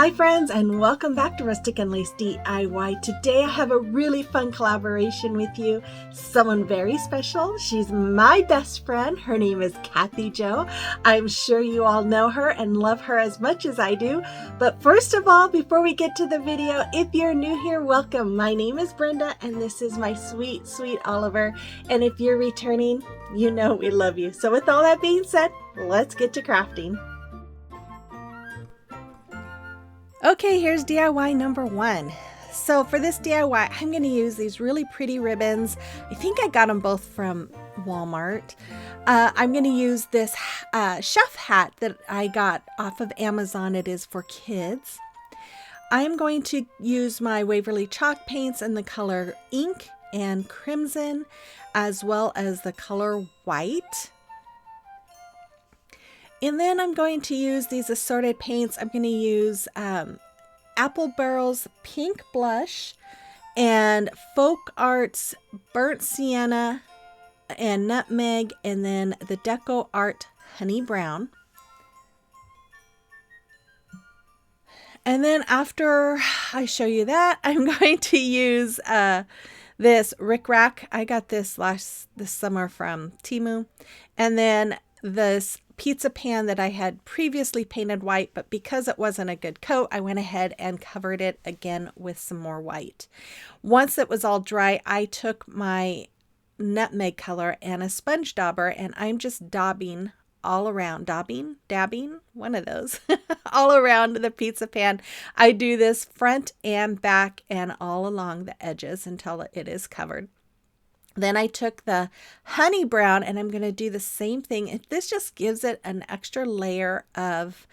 Hi friends, and welcome back to Rustic and Lace DIY. Today I have a really fun collaboration with you. Someone very special. She's my best friend. Her name is Kathy Jo. I'm sure you all know her and love her as much as I do. But first of all, before we get to the video, if you're new here, welcome. My name is Brenda and this is my sweet, sweet Oliver. And if you're returning, you know we love you. So with all that being said, let's get to crafting. Okay, here's DIY number one. So for this DIY, I'm going to use these really pretty ribbons. I think I got them both from Walmart. I'm going to use this chef hat that I got off of Amazon. It is for kids. I'm going to use my Waverly chalk paints in the color ink and crimson, as well as the color white. And then I'm going to use these assorted paints. I'm going to use Apple Barrel's pink blush and Folk Art's burnt sienna and nutmeg, and then the Deco Art honey brown. And then after I show you that, I'm going to use this rickrack. I got this this summer from Temu. And then this pizza pan that I had previously painted white, but because it wasn't a good coat, I went ahead and covered it again with some more white. Once it was all dry, I took my nutmeg color and a sponge dauber, and I'm just dabbing all around, dabbing, one of those, all around the pizza pan. I do this front and back and all along the edges until it is covered. Then I took the honey brown and I'm going to do the same thing. This just gives it an extra layer of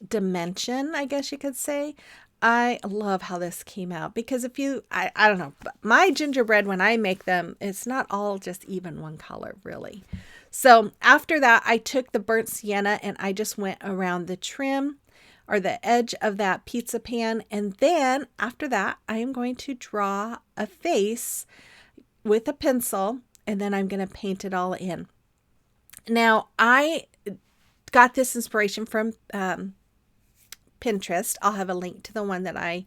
dimension, I guess you could say. I love how this came out because if you, I don't know, but my gingerbread, when I make them, it's not all just even one color really. So after that, I took the burnt sienna and I just went around the trim or the edge of that pizza pan. And then after that, I am going to draw a face with a pencil, and then I'm going to paint it all in. Now, I got this inspiration from Pinterest. I'll have a link to the one that I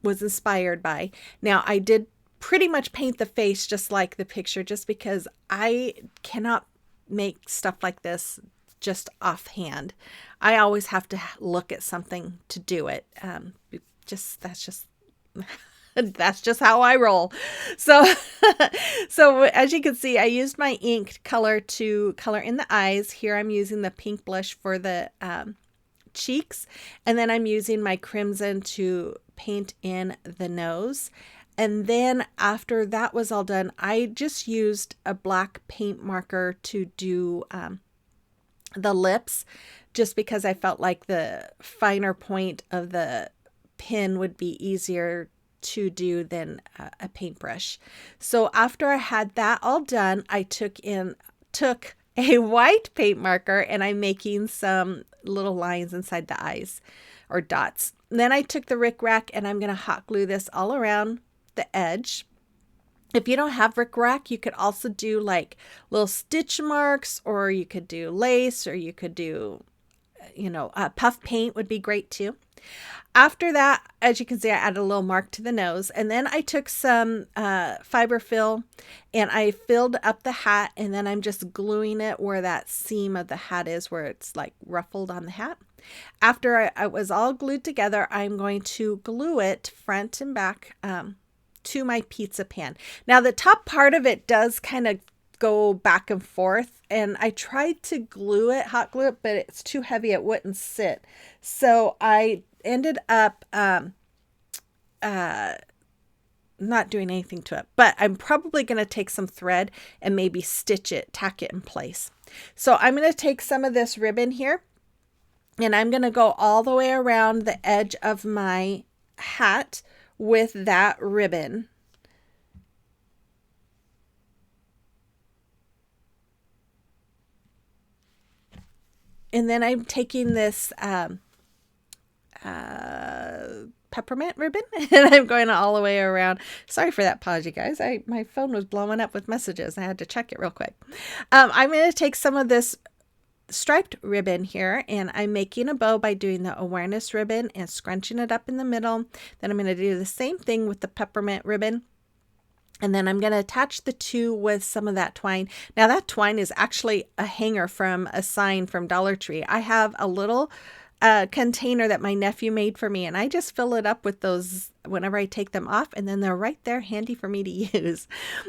was inspired by. Now, I did pretty much paint the face just like the picture, just because I cannot make stuff like this just offhand. I always have to look at something to do it. That's just how I roll. So as you can see, I used my ink color to color in the eyes. Here I'm using the pink blush for the cheeks, and then I'm using my crimson to paint in the nose. And then after that was all done, I just used a black paint marker to do the lips, just because I felt like the finer point of the pin would be easier to do than a paintbrush. So after I had that all done, I took a white paint marker and I'm making some little lines inside the eyes or dots. And then I took the rickrack and I'm going to hot glue this all around the edge. If you don't have rickrack, you could also do like little stitch marks, or you could do lace, or you could do, puff paint would be great too. After that, as you can see, I added a little mark to the nose, and then I took some fiber fill and I filled up the hat, and then I'm just gluing it where that seam of the hat is, where it's like ruffled on the hat. After it was all glued together, I'm going to glue it front and back to my pizza pan. Now the top part of it does kind of go back and forth, and I tried to hot glue it, but it's too heavy, it wouldn't sit. So I ended up not doing anything to it, but I'm probably going to take some thread and maybe tack it in place. So I'm going to take some of this ribbon here, and I'm going to go all the way around the edge of my hat with that ribbon. And then I'm taking this peppermint ribbon and I'm going all the way around. Sorry for that pause, you guys. My phone was blowing up with messages. I had to check it real quick. I'm going to take some of this striped ribbon here, and I'm making a bow by doing the awareness ribbon and scrunching it up in the middle. Then I'm going to do the same thing with the peppermint ribbon. And then I'm going to attach the two with some of that twine. Now that twine is actually a hanger from a sign from DollarTree. I have a little container that my nephew made for me, and I just fill it up with those whenever I take them off, and then they're right there handy for me to use.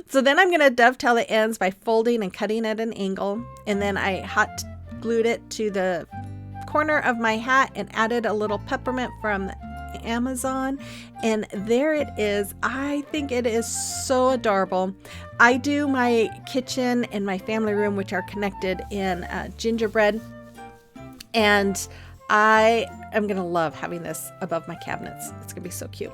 So then I'm going to dovetail the ends by folding and cutting at an angle, and then I hot glued it to the corner of my hat and added a little peppermint from Amazon, and there it is. I think it is so adorable. I do my kitchen and my family room, which are connected in gingerbread, and I am going to love having this above my cabinets. It's going to be so cute.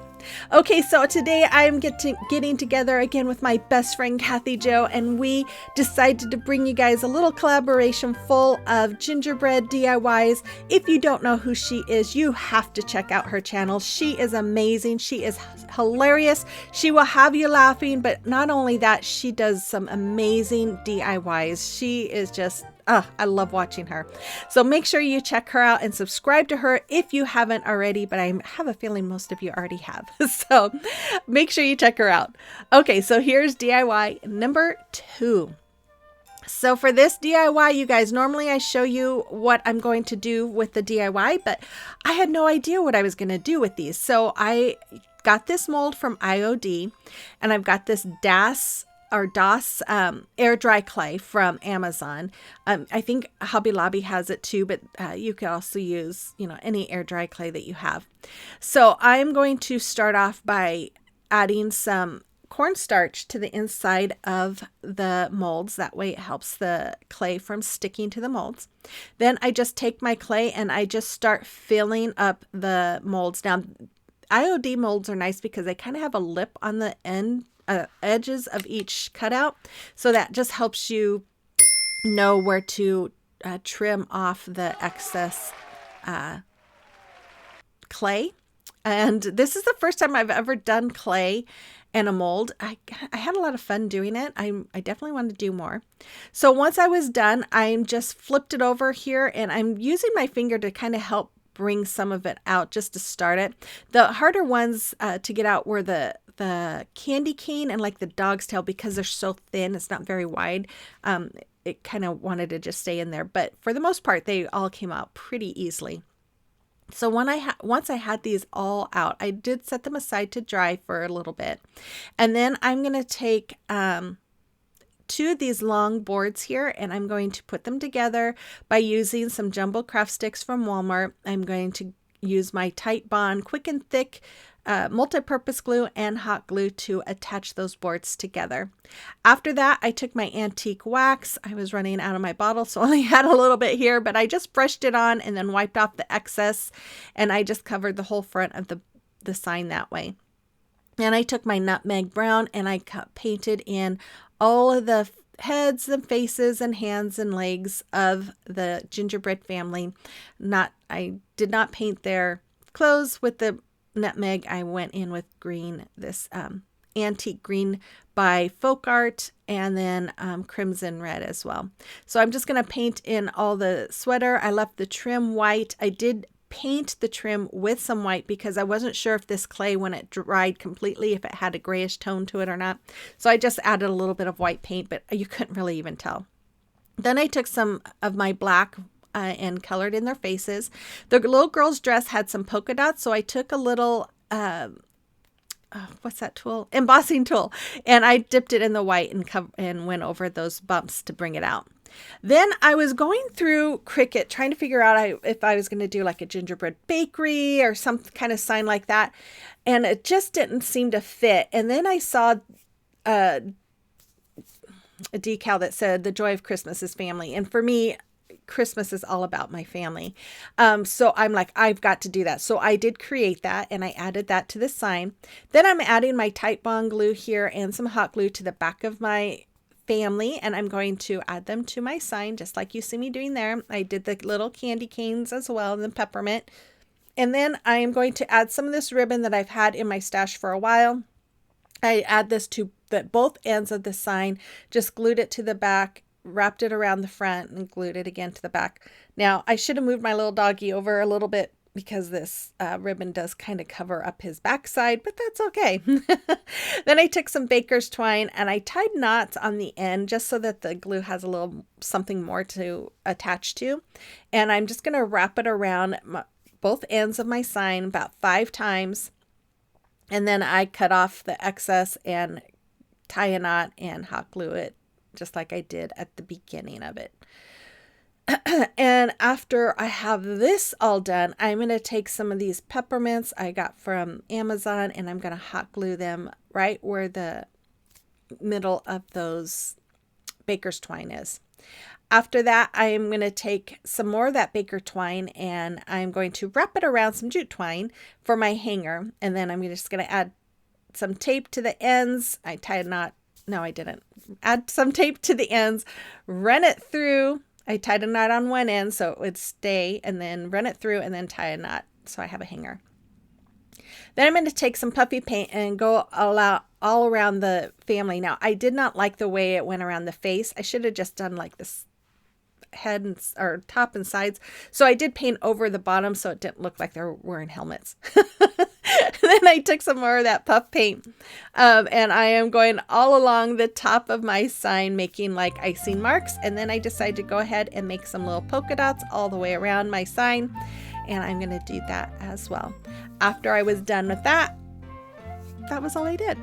Okay, so today I'm getting together again with my best friend, Kathy Jo, and we decided to bring you guys a little collaboration full of gingerbread DIYs. If you don't know who she is, you have to check out her channel. She is amazing. She is hilarious. She will have you laughing, but not only that, she does some amazing DIYs. She is just I love watching her. So make sure you check her out and subscribe to her if you haven't already, but I have a feeling most of you already have. So make sure you check her out. Okay, so here's DIY number 2. So for this DIY, you guys, normally I show you what I'm going to do with the DIY, but I had no idea what I was going to do with these. So I got this mold from IOD, and I've got this DAS air dry clay from Amazon. I think Hobby Lobby has it too, but you can also use, any air dry clay that you have. So I'm going to start off by adding some cornstarch to the inside of the molds. That way it helps the clay from sticking to the molds. Then I just take my clay and I just start filling up the molds. Now, IOD molds are nice because they kind of have a lip on the edges of each cutout, so that just helps you know where to trim off the excess clay. And this is the first time I've ever done clay in a mold. I had a lot of fun doing it. I definitely want to do more. So once I was done, I just flipped it over here, and I'm using my finger to kind of help bring some of it out just to start it. The harder ones to get out were the candy cane and like the dog's tail, because they're so thin, it's not very wide. It kind of wanted to just stay in there, but for the most part, they all came out pretty easily. So once I had these all out, I did set them aside to dry for a little bit, and then I'm going to take 2 of these long boards here, and I'm going to put them together by using some Jumbo Craft Sticks from Walmart. I'm going to use my Tight Bond Quick and Thick multi-purpose glue and hot glue to attach those boards together. After that, I took my antique wax. I was running out of my bottle, so I only had a little bit here, but I just brushed it on and then wiped off the excess, and I just covered the whole front of the sign that way. And I took my Nutmeg Brown and I painted in all of the heads and faces and hands and legs of the gingerbread family. I did not paint their clothes with the nutmeg. I went in with green, this antique green by Folk Art, and then crimson red as well. So I'm just going to paint in all the sweater. I left the trim white. I did paint the trim with some white because I wasn't sure if this clay, when it dried completely, if it had a grayish tone to it or not. So I just added a little bit of white paint, but you couldn't really even tell. Then I took some of my black and colored in their faces. The little girl's dress had some polka dots, so I took a little what's that tool? Embossing tool, and I dipped it in the white and went over those bumps to bring it out. Then I was going through Cricut trying to figure out if I was going to do like a gingerbread bakery or some kind of sign like that, and it just didn't seem to fit. And then I saw a decal that said "The joy of Christmas is family," and for me, Christmas is all about my family. So I'm like, I've got to do that. So I did create that, and I added that to the sign. Then I'm adding my Tite Bond glue here and some hot glue to the back of my family, and I'm going to add them to my sign just like you see me doing there. I did the little candy canes as well, and the peppermint. And then I am going to add some of this ribbon that I've had in my stash for a while. I add this to both ends of the sign, just glued it to the back wrapped it around the front and glued it again to the back. Now, I should have moved my little doggy over a little bit because this ribbon does kind of cover up his backside, but that's okay. Then I took some baker's twine and I tied knots on the end just so that the glue has a little something more to attach to. And I'm just going to wrap it around both ends of my sign about 5 times. And then I cut off the excess and tie a knot and hot glue it just like I did at the beginning of it. And after I have this all done, I'm going to take some of these peppermints I got from Amazon and I'm going to hot glue them right where the middle of those baker's twine is. After that, I'm going to take some more of that baker twine and I'm going to wrap it around some jute twine for my hanger. And then I'm just going to add some tape to the ends. I tied a knot. No, I didn't. Add some tape to the ends, run it through. I tied a knot on one end so it would stay, and then run it through and then tie a knot so I have a hanger. Then I'm going to take some puffy paint and go all around the family. Now, I did not like the way it went around the face. I should have just done like this head or top and sides. So I did paint over the bottom so it didn't look like they're wearing helmets. Then I took some more of that puff paint and I am going all along the top of my sign making like icing marks. And then I decided to go ahead and make some little polka dots all the way around my sign. And I'm going to do that as well. After I was done with that, that was all I did.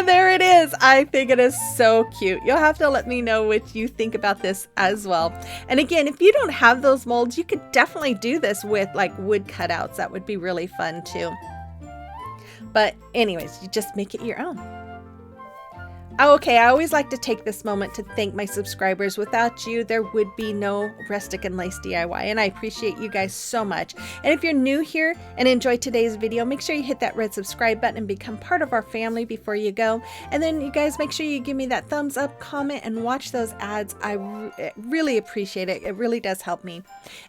There it is. I think it is so cute. You'll have to let me know what you think about this as well. And again, if you don't have those molds, you could definitely do this with like wood cutouts. That would be really fun too. But anyways, you just make it your own. Oh, okay, I always like to take this moment to thank my subscribers. Without you, there would be no Rustic and Lace DIY, and I appreciate you guys so much. And if you're new here and enjoyed today's video, make sure you hit that red subscribe button and become part of our family before you go. And then you guys make sure you give me that thumbs up, comment, and watch those ads. I really appreciate it. It really does help me.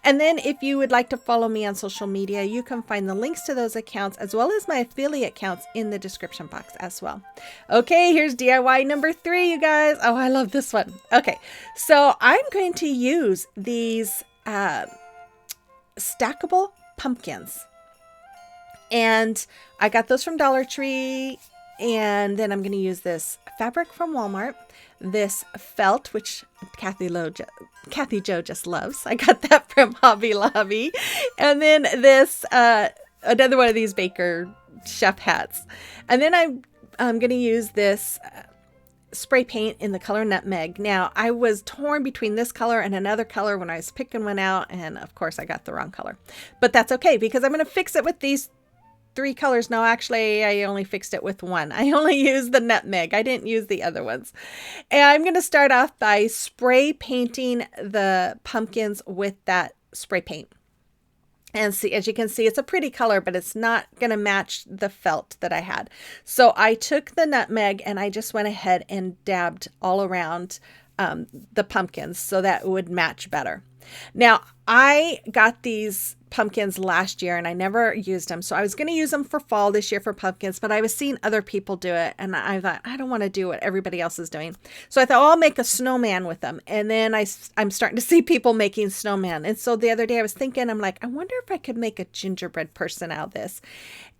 And then if you would like to follow me on social media, you can find the links to those accounts as well as my affiliate accounts in the description box as well. Okay, here's DIY number 3, you guys. Oh, I love this one. Okay, so I'm going to use these stackable pumpkins, and I got those from DollarTree. And then I'm going to use this fabric from Walmart, this felt, which Kathy Jo just loves. I got that from Hobby Lobby, and then this another one of these baker chef hats, and then I'm going to use this spray paint in the color Nutmeg. Now, I was torn between this color and another color when I was picking one out, and of course I got the wrong color. But that's okay because I'm going to fix it with these 3 colors. No, actually, I only fixed it with one. I only used the Nutmeg. I didn't use the other ones. And I'm going to start off by spray painting the pumpkins with that spray paint. And see, as you can see, it's a pretty color, but it's not going to match the felt that I had. So I took the Nutmeg and I just went ahead and dabbed all around the pumpkins so that it would match better. Now, I got these pumpkins last year and I never used them. So I was going to use them for fall this year for pumpkins, but I was seeing other people do it. And I thought, I don't want to do what everybody else is doing. So I thought, I'll make a snowman with them. And then I'm starting to see people making snowman. And so the other day I was thinking, I'm like, I wonder if I could make a gingerbread person out of this.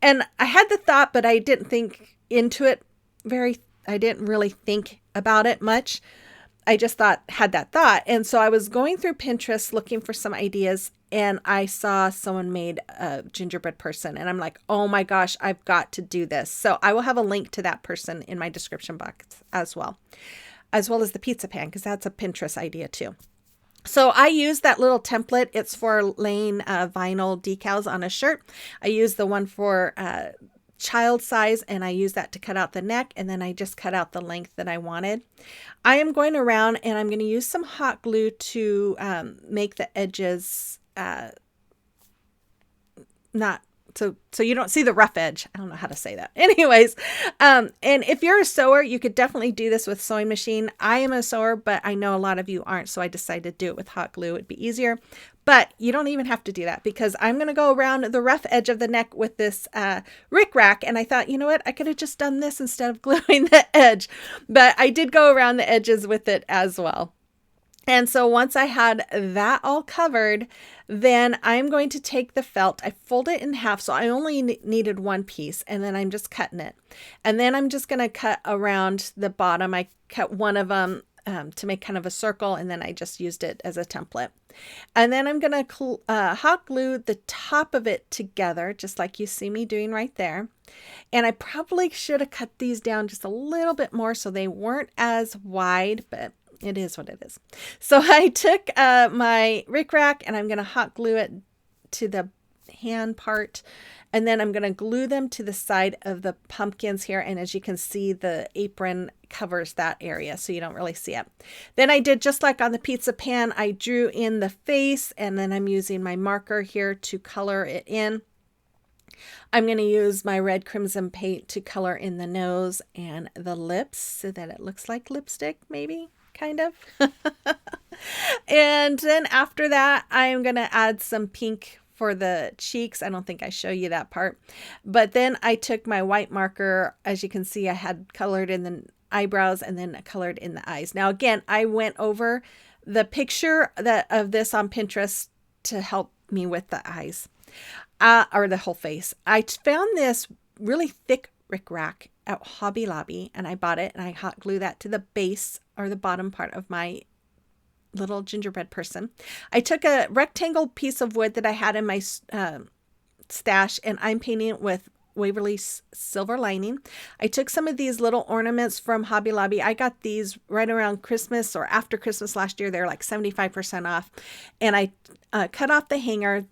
And I had the thought, but I didn't think into it I didn't really think about it much. I just had that thought. And so I was going through Pinterest looking for some ideas, and I saw someone made a gingerbread person, and I'm like, oh my gosh, I've got to do this. So I will have a link to that person in my description box as well as the pizza pan, because that's a Pinterest idea too. So I use that little template. It's for laying vinyl decals on a shirt. I use the one for child size, and I use that to cut out the neck, and then I just cut out the length that I wanted. I am going around and I'm going to use some hot glue to make the edges not so you don't see the rough edge. I don't know how to say that. Anyways, and if you're a sewer, you could definitely do this with sewing machine. I am a sewer, but I know a lot of you aren't, so I decided to do it with hot glue. It'd be easier. But you don't even have to do that, because I'm going to go around the rough edge of the neck with this rickrack. And I thought, you know what? I could have just done this instead of gluing the edge. But I did go around the edges with it as well. And so once I had that all covered, then I'm going to take the felt. I fold it in half, so I only needed one piece, and then I'm just cutting it. And then I'm just going to cut around the bottom. I cut one of them to make kind of a circle, and then I just used it as a template. And then I'm going to hot glue the top of it together, just like you see me doing right there. And I probably should have cut these down just a little bit more so they weren't as wide, but it is what it is. So I took my rickrack and I'm going to hot glue it to the hand part. And then I'm going to glue them to the side of the pumpkins here. And as you can see, the apron covers that area, so you don't really see it. Then I did just like on the pizza pan. I drew in the face, and then I'm using my marker here to color it in. I'm going to use my red crimson paint to color in the nose and the lips so that it looks like lipstick, maybe. Kind of. And then after that, I'm going to add some pink for the cheeks. I don't think I show you that part. But then I took my white marker. As you can see, I had colored in the eyebrows and then colored in the eyes. Now, again, I went over the picture of this on Pinterest to help me with the eyes or the whole face. I found this really thick rickrack at Hobby Lobby, and I bought it, and I hot glue that to the base or the bottom part of my little gingerbread person. I took a rectangle piece of wood that I had in my stash, and I'm painting it with Waverly silver lining. I took some of these little ornaments from Hobby Lobby. I got these right around Christmas or after Christmas last year. They're like 75% off. And I cut off the hangers,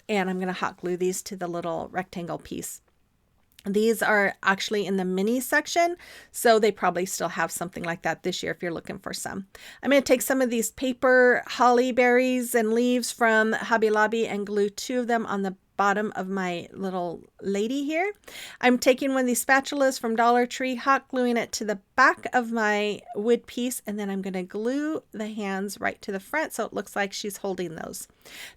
and I'm going to hot glue these to the little rectangle piece. These are actually in the mini section, so they probably still have something like that this year if you're looking for some. I'm going to take some of these paper holly berries and leaves from Hobby Lobby and glue 2 of them on the bottom of my little lady here. I'm taking one of these spatulas from DollarTree, hot gluing it to the back of my wood piece, and then I'm going to glue the hands right to the front so it looks like she's holding those.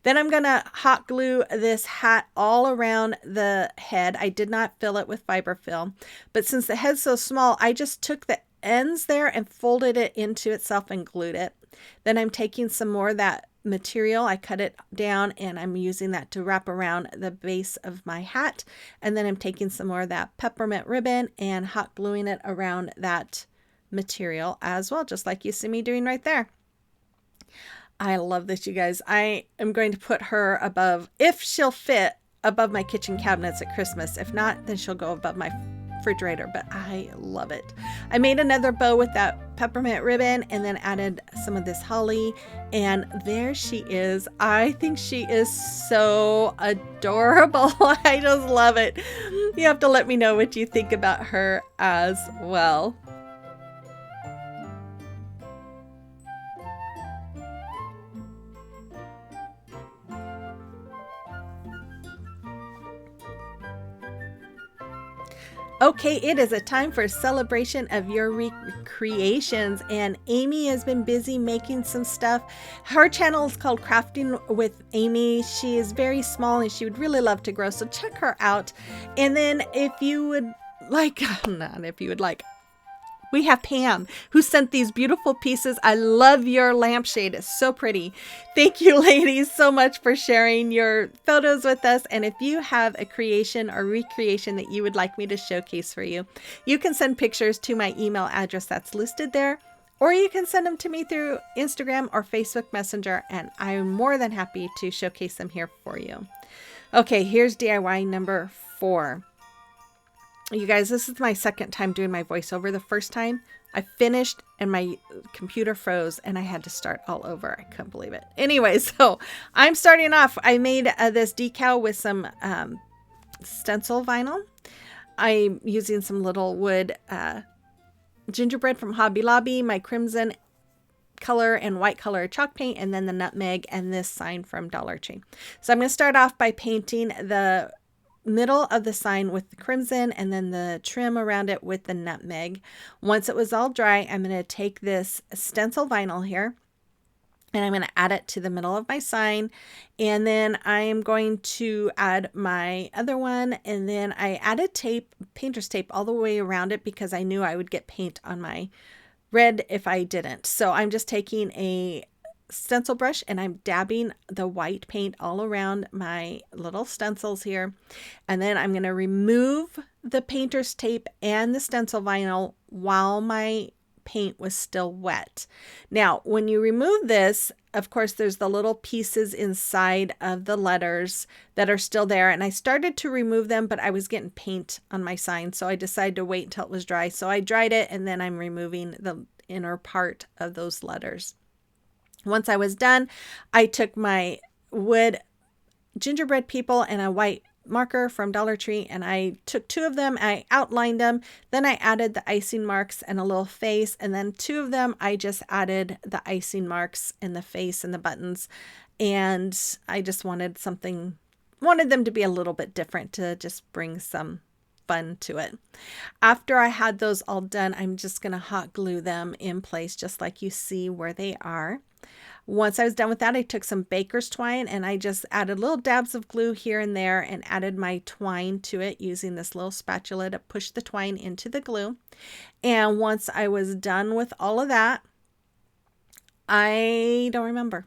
Then I'm going to hot glue this hat all around the head. I did not fill it with fiberfill, but since the head's so small, I just took the ends there and folded it into itself and glued it. Then I'm taking some more of that material. I cut it down and I'm using that to wrap around the base of my hat. And then I'm taking some more of that peppermint ribbon and hot gluing it around that material as well, just like you see me doing right there. I love this, you guys. I am going to put her above, if she'll fit, above my kitchen cabinets at Christmas. If not, then she'll go above my refrigerator, but I love it. I made another bow with that peppermint ribbon and then added some of this holly, and there she is. I think she is so adorable. I just love it. You have to let me know what you think about her as well. Okay, it is a time for a celebration of your recreations, and Amy has been busy making some stuff. Her channel is called Crafting with Amy. She is very small and she would really love to grow, so check her out. And then if you would like, not if you would like, we have Pam who sent these beautiful pieces. I love your lampshade. It's so pretty. Thank you, ladies, so much for sharing your photos with us. And if you have a creation or recreation that you would like me to showcase for you, you can send pictures to my email address that's listed there, or you can send them to me through Instagram or Facebook Messenger, and I'm more than happy to showcase them here for you. Okay, here's DIY number 4. You guys, this is my second time doing my voiceover. The first time I finished and my computer froze and I had to start all over. I couldn't believe it. Anyway, so I'm starting off. I made this decal with some stencil vinyl. I'm using some little wood gingerbread from Hobby Lobby, my crimson color and white color chalk paint, and then the nutmeg and this sign from DollarTree. So I'm going to start off by painting the middle of the sign with the crimson and then the trim around it with the nutmeg. Once it was all dry, I'm going to take this stencil vinyl here and I'm going to add it to the middle of my sign. And then I'm going to add my other one. And then I added tape, painter's tape, all the way around it because I knew I would get paint on my red if I didn't. So I'm just taking a stencil brush and I'm dabbing the white paint all around my little stencils here. And then I'm going to remove the painter's tape and the stencil vinyl while my paint was still wet. Now, when you remove this, of course, there's the little pieces inside of the letters that are still there. And I started to remove them, but I was getting paint on my sign. So I decided to wait until it was dry. So I dried it and then I'm removing the inner part of those letters. Once I was done, I took my wood gingerbread people and a white marker from DollarTree and I took two of them, I outlined them, then I added the icing marks and a little face, and then two of them I just added the icing marks and the face and the buttons, and I just wanted them to be a little bit different to just bring some fun to it. After I had those all done, I'm just going to hot glue them in place just like you see where they are. Once I was done with that, I took some baker's twine and I just added little dabs of glue here and there and added my twine to it using this little spatula to push the twine into the glue. And once I was done with all of that, I don't remember.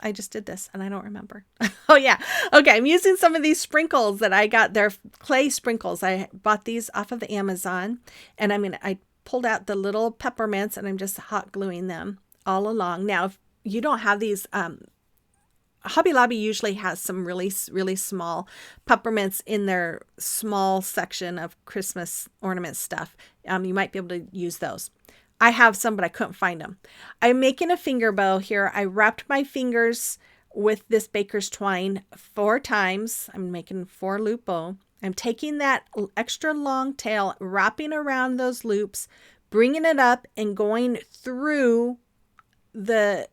I just did this and I don't remember. Oh yeah. Okay. I'm using some of these sprinkles that I got. They're clay sprinkles. I bought these off of Amazon and I pulled out the little peppermints and I'm just hot gluing them all along. Now, if you don't have these, Hobby Lobby usually has some really, really small peppermints in their small section of Christmas ornament stuff. You might be able to use those. I have some, but I couldn't find them. I'm making a finger bow here. I wrapped my fingers with this baker's twine 4 times. I'm making 4 loop bow. I'm taking that extra long tail, wrapping around those loops, bringing it up and going through the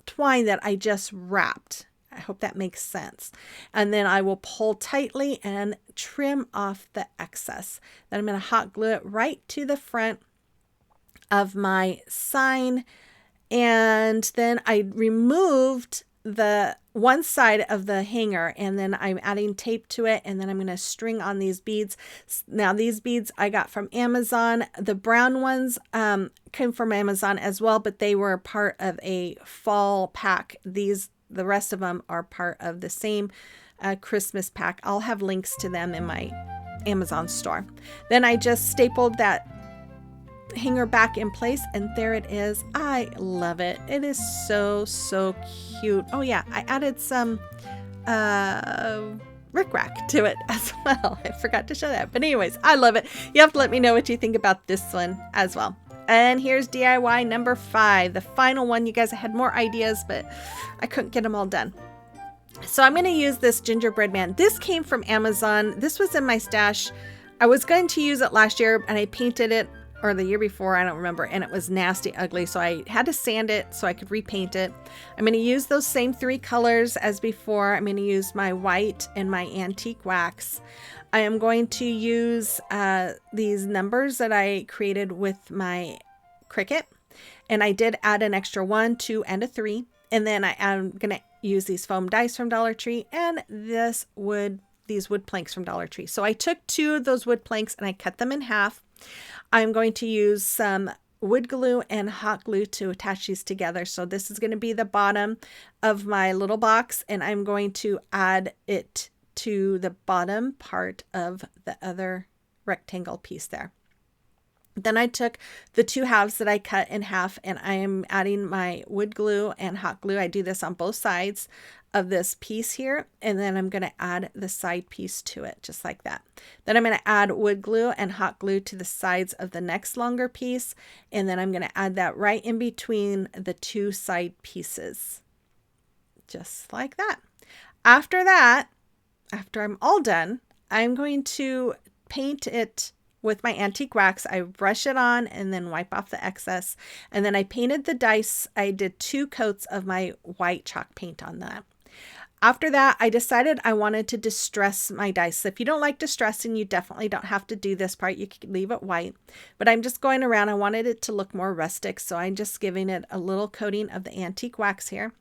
twine that I just wrapped. I hope that makes sense. And then I will pull tightly and trim off the excess. Then I'm going to hot glue it right to the front of my sign. And then I removed the one side of the hanger and then I'm adding tape to it, and then I'm going to string on these beads. Now these beads I got from Amazon. The brown ones came from Amazon as well, but they were part of a fall pack. The rest of them are part of the same Christmas pack. I'll have links to them in my Amazon store. Then I just stapled that hanger back in place and there it is. I love it. It is so cute. Oh yeah, I added some rickrack to it as well. I forgot to show that, but anyways, I love it. You have to let me know what you think about this one as well. And here's DIY number 5, the final one. You guys, I had more ideas, but I couldn't get them all done. So I'm going to use this gingerbread man. This came from Amazon. This was in my stash. I was going to use it last year and I painted it, or the year before, I don't remember, and it was nasty ugly, so I had to sand it so I could repaint it. I'm going to use those same 3 colors as before. I'm going to use my white and my antique wax. I am going to use these numbers that I created with my Cricut, and I did add an extra 1, 2, and a 3, and then I am going to use these foam dice from DollarTree and these wood planks from DollarTree. So I took 2 of those wood planks and I cut them in half. I'm going to use some wood glue and hot glue to attach these together. So this is going to be the bottom of my little box, and I'm going to add it to the bottom part of the other rectangle piece there. Then I took the 2 halves that I cut in half and I am adding my wood glue and hot glue. I do this on both sides of this piece here, and then I'm going to add the side piece to it just like that. Then I'm going to add wood glue and hot glue to the sides of the next longer piece, and then I'm going to add that right in between the 2 side pieces just like that. After that, after I'm all done, I'm going to paint it with my antique wax. I brush it on and then wipe off the excess, and then I painted the dice. I did 2 coats of my white chalk paint on that. After that, I decided I wanted to distress my dice. So if you don't like distressing, you definitely don't have to do this part. You can leave it white. But I'm just going around. I wanted it to look more rustic, so I'm just giving it a little coating of the antique wax here.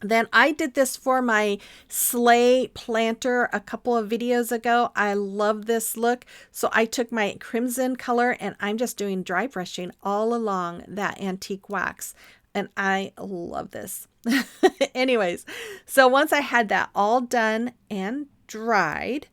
Then I did this for my sleigh planter a couple of videos ago. I love this look. So I took my crimson color and I'm just doing dry brushing all along that antique wax. And I love this. Anyways, so once I had that all done and dried,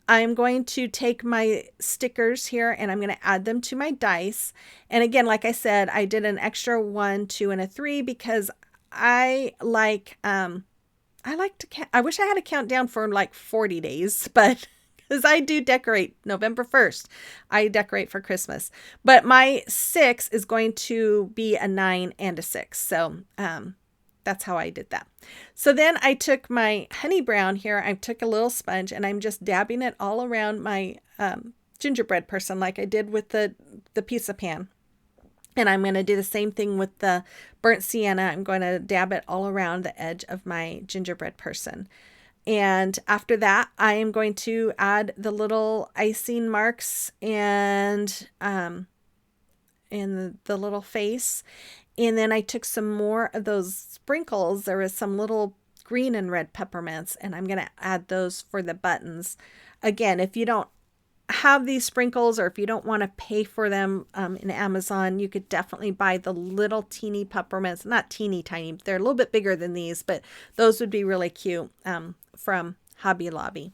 I'm going to take my stickers here and I'm going to add them to my dice. And again, like I said, I did an extra 1, 2, and a 3 because I wish I had a countdown for like 40 days, but because I do decorate November 1st, I decorate for Christmas, but my 6 is going to be a 9 and a 6. So, that's how I did that. So then I took my honey brown here. I took a little sponge and I'm just dabbing it all around my, gingerbread person, like I did with the pizza pan. And I'm going to do the same thing with the burnt sienna. I'm going to dab it all around the edge of my gingerbread person. And after that, I am going to add the little icing marks and in the little face. And then I took some more of those sprinkles. There was some little green and red peppermints, and I'm going to add those for the buttons. Again, if you don't have these sprinkles or if you don't want to pay for them in Amazon, you could definitely buy the little teeny peppermints. Not teeny tiny, they're a little bit bigger than these, but those would be really cute from Hobby Lobby.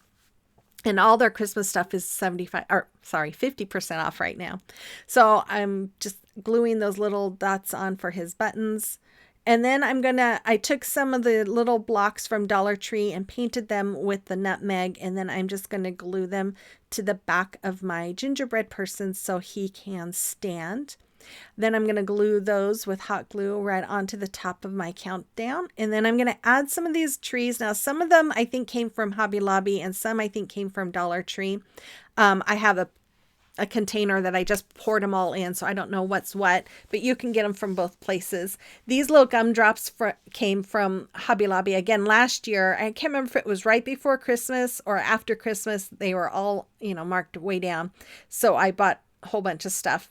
And all their Christmas stuff is 50% off right now. So I'm just gluing those little dots on for his buttons. And then I took some of the little blocks from DollarTree and painted them with the nutmeg. And then I'm just going to glue them to the back of my gingerbread person so he can stand. Then I'm going to glue those with hot glue right onto the top of my countdown. And then I'm going to add some of these trees. Now, some of them I think came from Hobby Lobby and some I think came from DollarTree. I have a container that I just poured them all in, so I don't know what's what, but you can get them from both places. These little gumdrops came from Hobby Lobby again last year. I can't remember if it was right before Christmas or after Christmas. They were all, marked way down. So I bought a whole bunch of stuff.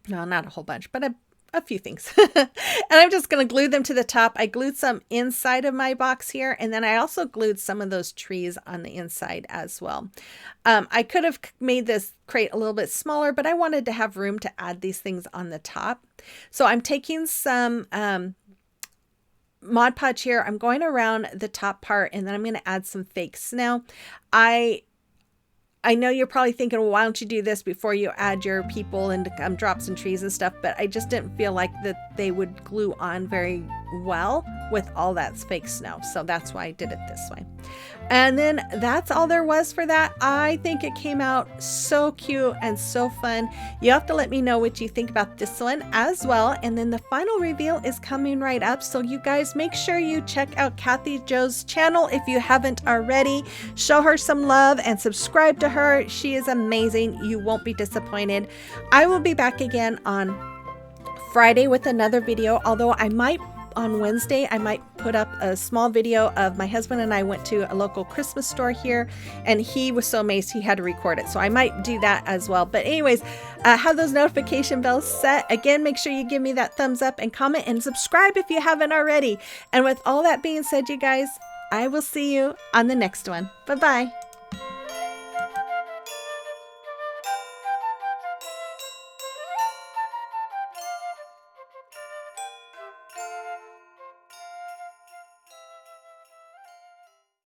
No, not a whole bunch, but a few things. And I'm just going to glue them to the top. I glued some inside of my box here. And then I also glued some of those trees on the inside as well. I could have made this crate a little bit smaller, but I wanted to have room to add these things on the top. So I'm taking some Mod Podge here. I'm going around the top part and then I'm going to add some fakes. Now, I know you're probably thinking, well, why don't you do this before you add your people and drops and trees and stuff, but I just didn't feel like that they would glue on very well with all that fake snow. So that's why I did it this way. And then that's all there was for that. I think it came out so cute and so fun. You have to let me know what you think about this one as well. And then the final reveal is coming right up. So you guys make sure you check out Kathy Jo's channel if you haven't already. Show her some love and subscribe to her. She is amazing. You won't be disappointed. I will be back again on Friday with another video, although on Wednesday, I might put up a small video of my husband and I went to a local Christmas store here and he was so amazed he had to record it. So I might do that as well. But anyways, have those notification bells set. Again, make sure you give me that thumbs up and comment and subscribe if you haven't already. And with all that being said, you guys, I will see you on the next one. Bye-bye.